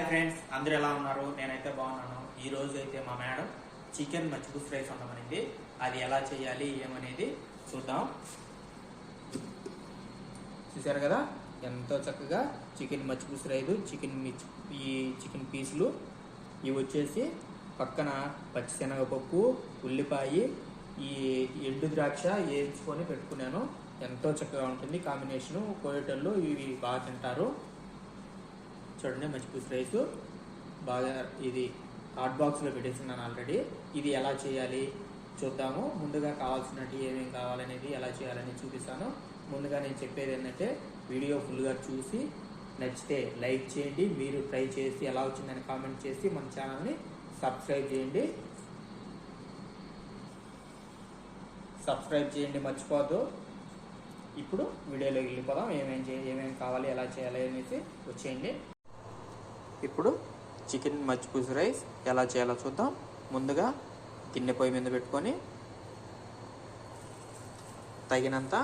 Hi friends, అందరూ ఎలా ఉన్నారు? నేనైతే బాగున్నాను. ఈ రోజు అయితే మా మేడం చికెన్ మచ్చిపూస రైస్ వండమనింది. అది ఎలా చేయాలి ఏమనేది చూద్దాం. చూసారు కదా ఎంతో చక్కగా చికెన్ మచ్చిపూస రైస్, చికెన్ పీసులు ఇవి వచ్చేసి పక్కన పచ్చిశనగపప్పు, ఉల్లిపాయ, ఈ ఎండు ద్రాక్ష వేయించుకొని పెట్టుకున్నాను. ఎంతో చక్కగా ఉంటుంది కాంబినేషను. కోయేటోళ్ళు ఇవి బాగా తింటారు. చూడండి, మచ్చిపూస రైస్ బాగా ఇది హాట్ బాక్స్లో పెట్టేస్తున్నాను ఆల్రెడీ. ఇది ఎలా చేయాలి చూద్దాము. ముందుగా కావాల్సినవి ఏమేమి కావాలనేది ఎలా చేయాలని చూపిస్తాను. ముందుగా నేను చెప్పేది ఏంటంటే వీడియో ఫుల్గా చూసి నచ్చితే లైక్ చేయండి. మీరు ట్రై చేసి ఎలా వచ్చిందని కామెంట్ చేసి మన ఛానల్ని సబ్స్క్రైబ్ చేయండి మర్చిపోద్దు. ఇప్పుడు వీడియోలోకి వెళ్ళిపోదాం. ఏమేమి కావాలి, ఎలా చేయాలి అనేసి వచ్చేయండి. ఇప్పుడు చికెన్ మచ్చిపూస రైస్ ఎలా చేయాలో చూద్దాం. ముందుగా గిన్నె పొయ్యి మీద పెట్టుకొని తగినంత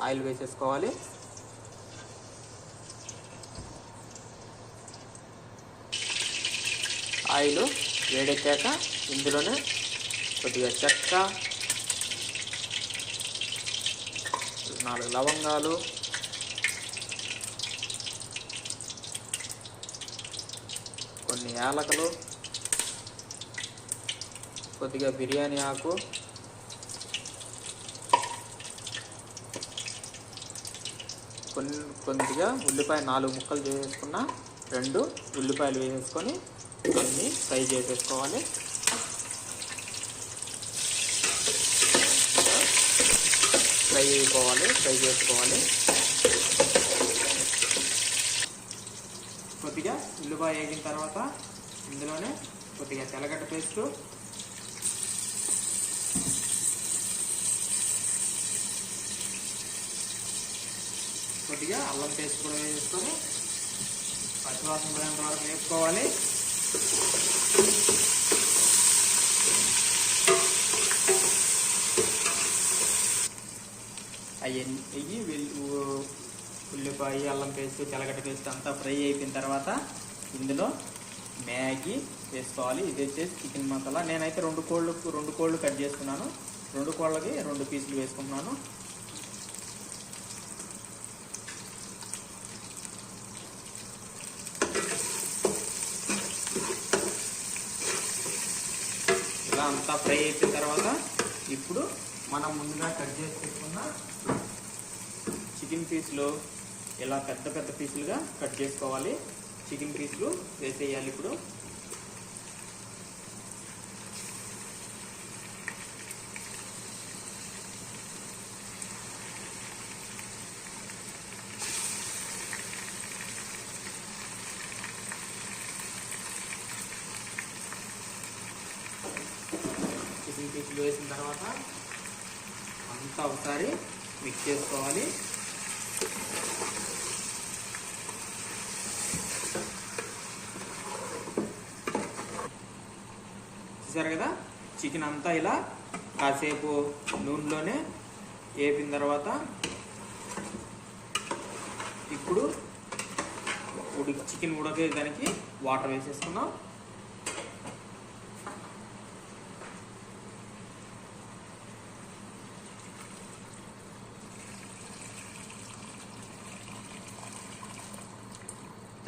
ఆయిల్ వేసేసుకోవాలి. ఆయిల్ వేడెక్కాక ఇందులోనే కొద్దిగా చెక్క, 4 లవంగాలు, కొన్ని యాలకులు, కొద్దిగా బిర్యానీ ఆకు, కొద్దిగా ఉల్లిపాయ 4 ముక్కలు వేసేసుకున్న 2 ఉల్లిపాయలు వేసేసుకొని అన్నీ ఫ్రై చేసేసుకోవాలి. ఫ్రై చేసుకోవాలి. కొద్దిగా ఉల్లిపాయ వేగిన తర్వాత ఇందులోనే కొద్దిగా తెల్లగడ్డ పేస్టు, కొద్దిగా అల్లం పేస్ట్ కూడా వేసుకొని పచ్చివాసన పోయేంత వరకు వేసుకోవాలి. ఉల్లిపాయ, అల్లం పేస్ట్, తెల్లగడ్డ పేస్ట్ అంతా ఫ్రై అయిపోయిన తర్వాత ఇందులో మ్యాగీ వేసుకోవాలి. ఇది వచ్చేసి చికెన్ మసాలా. నేనైతే 2 కోళ్ళు కట్ చేసుకున్నాను. 2 కోళ్ళకి 2 పీసులు వేసుకుంటున్నాను. ఇలా అంతా ఫ్రై అయిపోయిన తర్వాత ఇప్పుడు మనం ముందుగా కట్ చేసి పెట్టుకున్న చికెన్ పీసులు ఇలా పెద్ద పీసులుగా కట్ చేసుకోవాలి. చికెన్ పీసులు వేసేయాలి. ఇప్పుడు చికెన్ పీసులు వేసిన తర్వాత అంతా ఒకసారి మిక్స్ చేసుకోవాలి. చూసారు కదా, చికెన్ అంతా ఇలా కాసేపు నూనెలోనే వేపిన తర్వాత ఇప్పుడు చికెన్ ఉడకేదానికి వాటర్ వేసేసుకున్నాం.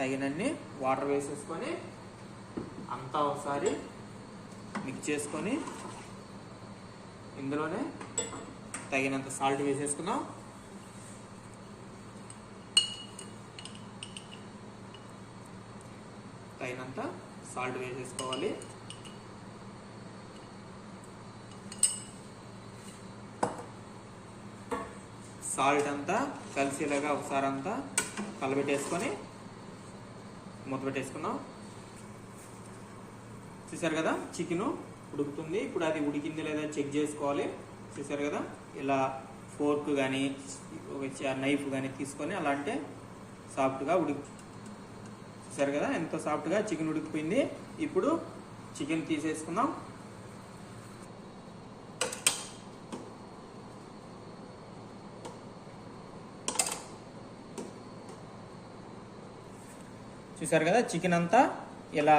తగినన్ని వాటర్ వేసేసుకొని అంతా ఒకసారి మిక్స్ చేసుకొని ఇందులోనే తగినంత సాల్ట్ వేసేసుకున్నాం. తగినంత సాల్ట్ వేసేసుకోవాలి. సాల్ట్ అంతా కలిసేలాగా ఒకసారి అంతా కలబెట్టేసుకొని మూత పెట్టేసుకున్నాం. చూసారు కదా, చికెను ఉడుకుతుంది. ఇప్పుడు అది ఉడికింది లేదా చెక్ చేసుకోవాలి. చూసారు కదా, ఇలా ఫోర్క్ కానీ నైఫ్ కానీ తీసుకొని అలా అంటే సాఫ్ట్గా చూసారు కదా, ఎంతో సాఫ్ట్గా చికెన్ ఉడికిపోయింది. ఇప్పుడు చికెన్ తీసేసుకుందాం. చూసారు కదా, చికెన్ అంతా ఇలా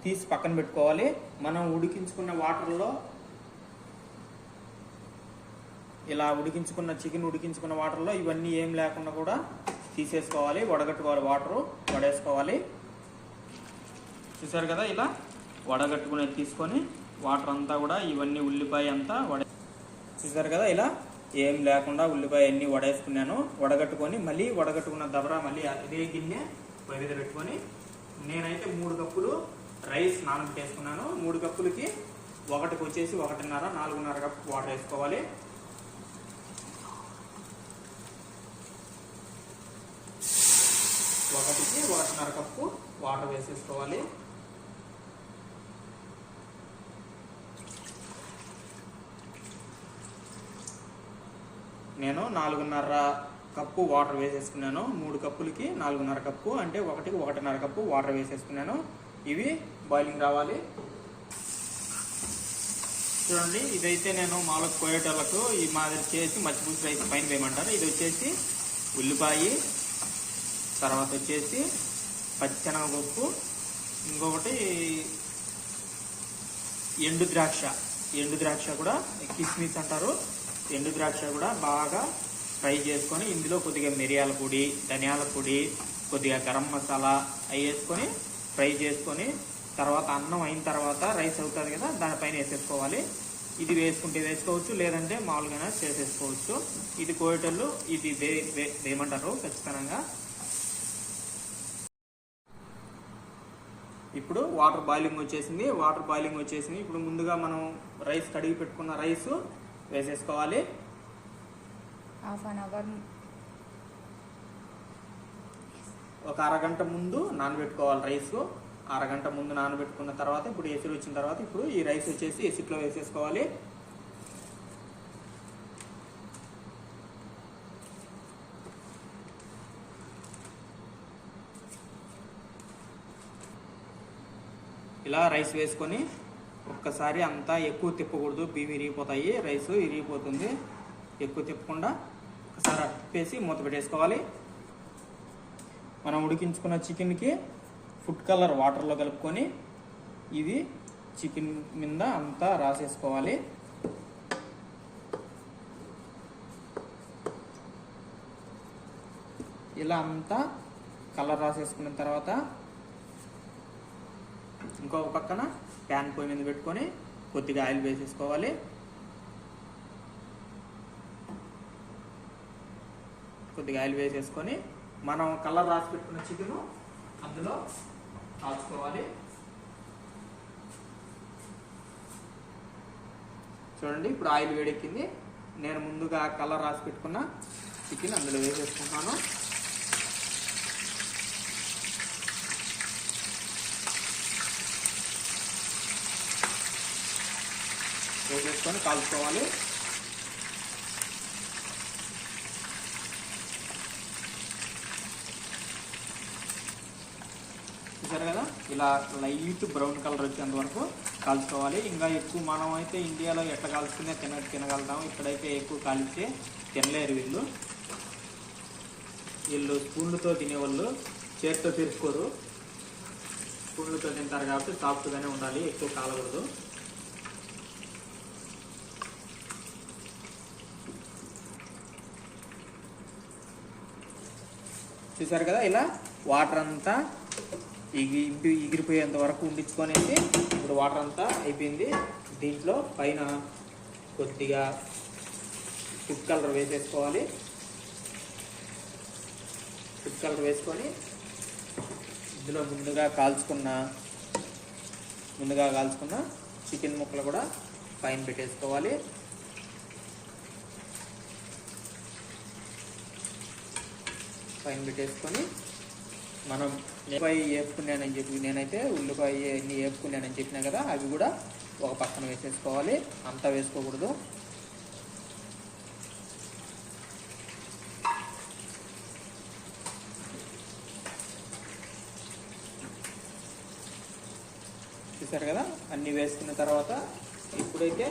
తీసి పక్కన పెట్టుకోవాలి. మనం ఉడికించుకున్న వాటర్లో ఇలా చికెన్ ఉడికించుకున్న వాటర్లో ఇవన్నీ ఏం లేకుండా కూడా తీసేసుకోవాలి, వడగట్టుకోవాలి, వాటరు వడేసుకోవాలి. చూసారు కదా, ఇలా వడగట్టుకునేది తీసుకొని వాటర్ అంతా కూడా ఇవన్నీ ఉల్లిపాయ అంతా చూసారు కదా, ఇలా ఏం లేకుండా ఉల్లిపాయ అన్నీ వడేసుకున్నాను. వడగట్టుకొని మళ్ళీ వడగట్టుకున్న దబరా మళ్ళీ అదే గిన్నె పొయ్యి మీద పెట్టుకొని నేనైతే 3 కప్పులు రైస్ నానబెట్టేసుకున్నాను. 3 కప్పులకి ఒకటికి వచ్చేసి 1.5 4.5 కప్పు వాటర్ వేసుకోవాలి. ఒకటికి 1.5 కప్పు వాటర్ వేసేసుకోవాలి. నేను 4.5 కప్పు వాటర్ వేసేసుకున్నాను. 3 కప్పులకి 4.5 కప్పు అంటే ఒకటికి 1.5 కప్పు వాటర్ వేసేసుకున్నాను. ఇవి బాయిలింగ్ రావాలి. చూడండి, ఇదైతే నేను మామూలుగా కోయేటోళ్ళకు ఈ మాదిరి చేసి మచ్చిపులుసు రైస్ పైన వేయమంటారు. ఇది వచ్చేసి ఉల్లిపాయ, తర్వాత వచ్చేసి పచ్చిశనగపప్పు, ఇంకొకటి ఎండు ద్రాక్ష కూడా కిస్మిస్ అంటారు. ఎండు ద్రాక్ష కూడా బాగా ఫ్రై చేసుకొని ఇందులో కొద్దిగా మిరియాల పొడి, ధనియాల పొడి, కొద్దిగా గరం మసాలా అవి వేసుకొని ఫ్రై చేసుకొని తర్వాత అన్నం అయిన తర్వాత రైస్ అవుతుంది కదా, దానిపైన వేసేసుకోవాలి. ఇది వేసుకుంటే వేసుకోవచ్చు, లేదంటే మామూలుగా చేసేసుకోవచ్చు. ఇది కోయేటోళ్ళు ఇది వేయమంటారు ఖచ్చితంగా. ఇప్పుడు వాటర్ బాయిలింగ్ వచ్చేసింది. ఇప్పుడు ముందుగా మనం రైస్ కడిగి పెట్టుకున్న రైస్ వేసేసుకోవాలి. హాఫ్ అన్ అవర్ ఒక అరగంట ముందు నానబెట్టుకోవాలి రైస్. అరగంట ముందు నానబెట్టుకున్న తర్వాత ఇప్పుడు ఎసురు వచ్చిన తర్వాత ఇప్పుడు ఈ రైస్ వచ్చేసి ఎసురులో వేసేసుకోవాలి. ఇలా రైస్ వేసుకొని ఒక్కసారి అంతా ఎక్కువ తిప్పకూడదు, బియ్యం ఇరిగిపోతాయి, రైస్ ఇరిగిపోతుంది. ఎక్కువ తిప్పకుండా ఒకసారి తిప్పేసి మూత పెట్టేసుకోవాలి. మనం ఉడికించుకున్న చికెన్కి ఫుడ్ కలర్ వాటర్లో కలుపుకొని ఇది చికెన్ మీద అంతా రాసేసుకోవాలి. ఇలా అంతా కలర్ రాసేసుకున్న తర్వాత ఇంకొక పక్కన ప్యాన్ పొయ్యి మీద పెట్టుకొని కొద్దిగా ఆయిల్ వేసేసుకోవాలి. కొద్దిగా ఆయిల్ వేసేసుకొని మనం కలర్ రాసి పెట్టుకున్న చికెన్ అందులో కాల్చుకోవాలి. చూడండి, ఇప్పుడు ఆయిల్ వేడెక్కింది. నేను ముందుగా కలర్ రాసి పెట్టుకున్న చికెన్ అందులో వేసేసుకుంటాను. వేసేసుకొని కాల్చుకోవాలి. చూసారు కదా, ఇలా లైట్ బ్రౌన్ కలర్ వచ్చేంత వరకు కాల్చుకోవాలి. ఇంకా ఎక్కువ మనం అయితే ఇండియాలో ఎట్లా కాల్చుకునే తినగలుగుతాం. ఇక్కడైతే ఎక్కువ కాల్చితే తినలేరు వీళ్ళు స్పూన్లతో తినేవాళ్ళు, చేతితో తెరుచుకోరు. స్పూన్లతో తింటారు కాబట్టి సాఫ్ట్గానే ఉండాలి, ఎక్కువ కాలకూడదు. చూసారు కదా, ఇలా వాటర్ అంతా ఎగిరిపోయేంత వరకు ఉండించుకొనేసి ఇప్పుడు వాటర్ అంతా అయిపోయింది. దీంట్లో పైన కొద్దిగా ఫుడ్ కలర్ వేసేసుకోవాలి. ఫుడ్ కలర్ వేసుకొని ఇందులో ముందుగా కాల్చుకున్న చికెన్ ముక్కలు కూడా పైన పెట్టేసుకోవాలి. పైన పెట్టేసుకొని మనం ఉల్లిపాయ వేపుకున్నానని చెప్పి నేనైతే ఉల్లిపాయ అన్నీ వేపుకున్నానని చెప్పినా కదా, అవి కూడా ఒక పక్కన వేసేసుకోవాలి. అంతా వేసుకోకూడదు. చూసారు కదా, అన్నీ వేసుకున్న తర్వాత ఇప్పుడైతే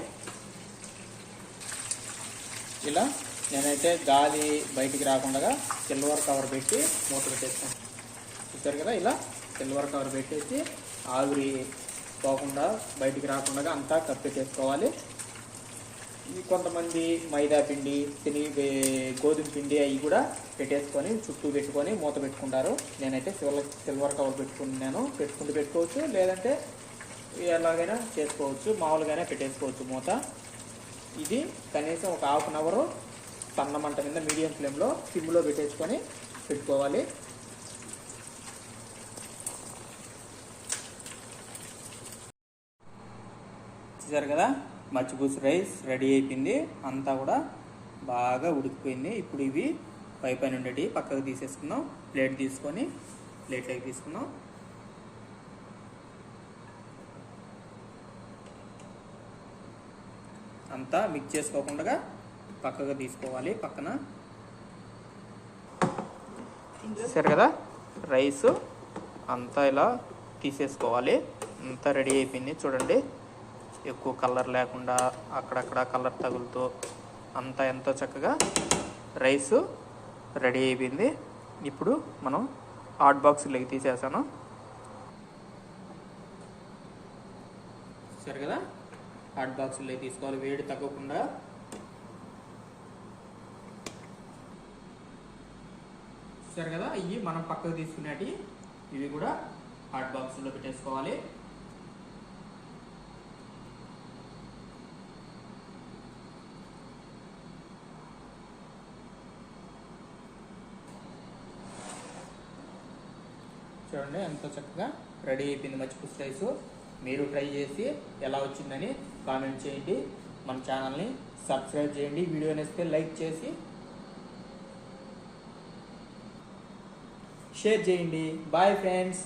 ఇలా నేనైతే గాలి బయటికి రాకుండా సిల్వర్ కవర్ పెట్టి మూత పెట్టేస్తాను. చూసారు కదా, ఇలా సిల్వర్ కవర్ పెట్టేసి ఆవిరి పోకుండా బయటికి రాకుండా అంతా కప్పెట్టేసుకోవాలి. ఈ కొంతమంది మైదా పిండి గోధుమ పిండి అవి కూడా పెట్టేసుకొని చుట్టూ పెట్టుకొని మూత పెట్టుకుంటారు. నేనైతే సిల్వర్ కవర్ పెట్టుకోవచ్చు, లేదంటే ఎలాగైనా చేసుకోవచ్చు, మామూలుగానే పెట్టేసుకోవచ్చు మూత. ఇది కనీసం ఒక హాఫ్ అన్ అవర్ సన్న మంట మీద మీడియం ఫ్లేమ్లో సిమ్లో పెట్టుకోవాలి. చూసారు కదా, మచ్చిపూసి రైస్ రెడీ అయిపోయింది. అంతా కూడా బాగా ఉడికిపోయింది. ఇప్పుడు ఇవి పైన ఉండేవి పక్కకు తీసేసుకుందాం. ప్లేట్లోకి తీసుకుందాం. అంతా మిక్స్ చేసుకోకుండా పక్కగా తీసుకోవాలి. పక్కన సరే కదా, రైస్ అంతా ఇలా తీసేసుకోవాలి. అంతా రెడీ అయిపోయింది. చూడండి, ఎక్కువ కలర్ లేకుండా అక్కడక్కడ కలర్ తగులుతూ అంతా ఎంతో చక్కగా రైస్ రెడీ అయిపోయింది. ఇప్పుడు మనం హాట్ బాక్స్లోకి తీసేసాను. సరే కదా, హాట్ బాక్స్లో తీసుకోవాలి, వేడి తగ్గకుండా. సరే కదా, ఇవి మనం పక్కకు తీసుకునేటి ఇవి కూడా హాట్ బాక్స్లో పెట్టేసుకోవాలి. చూడండి, ఎంతో చక్కగా రెడీ అయిపోయింది మచ్చిపూసి రైస్. మీరు ట్రై చేసి ఎలా వచ్చిందని కామెంట్ చేయండి. మన ఛానల్ని సబ్స్క్రైబ్ చేయండి. వీడియో నచ్చితే లైక్ చేసి షేర్ చేయండి. Bye friends.